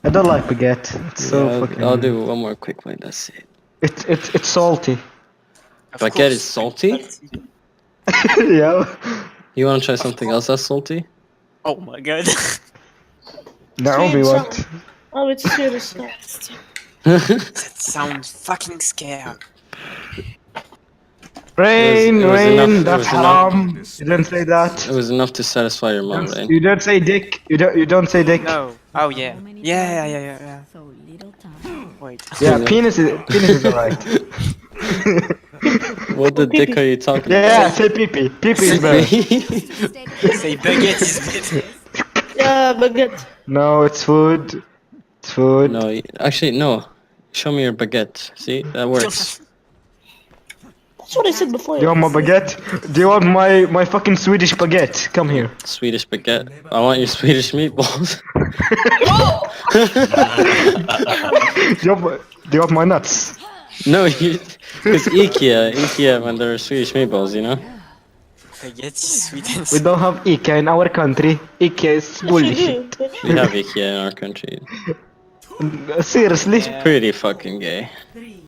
I don't like baguette. It's so Yeah, fucking. I'll do one more quick one. That's it. It's salty. Of Baguette course. is salty? Yeah. You want to try something else that's salty? Oh my god. Now we Sweet want. sound. Oh, it's Swedish song. That sounds fucking scared. Rain, it was rain, enough- it that's was enough. haram. You don't say that. It was enough to satisfy your mom, right? You don't say dick. You don't say dick. No. Oh yeah. Yeah. So little time. Wait. Yeah, penis is alright. What the dick are you talking Yeah, about? say pee pee. Pee pee is better. Say baguette is better. Yeah, baguette. No, it's food. It's food. No, actually, no. Show me your baguette. See, that works. That's what I said before. Do you want my baguette? Do you want my fucking Swedish baguette? Come here. Swedish baguette. I want your Swedish meatballs. Do you want my nuts? No, because Ikea, when there are Swedish meatballs, you know. Baguette is sweet and We don't have Ikea in our country. Ikea is bullshit. We have Ikea in our country. Seriously? Pretty fucking gay. 3,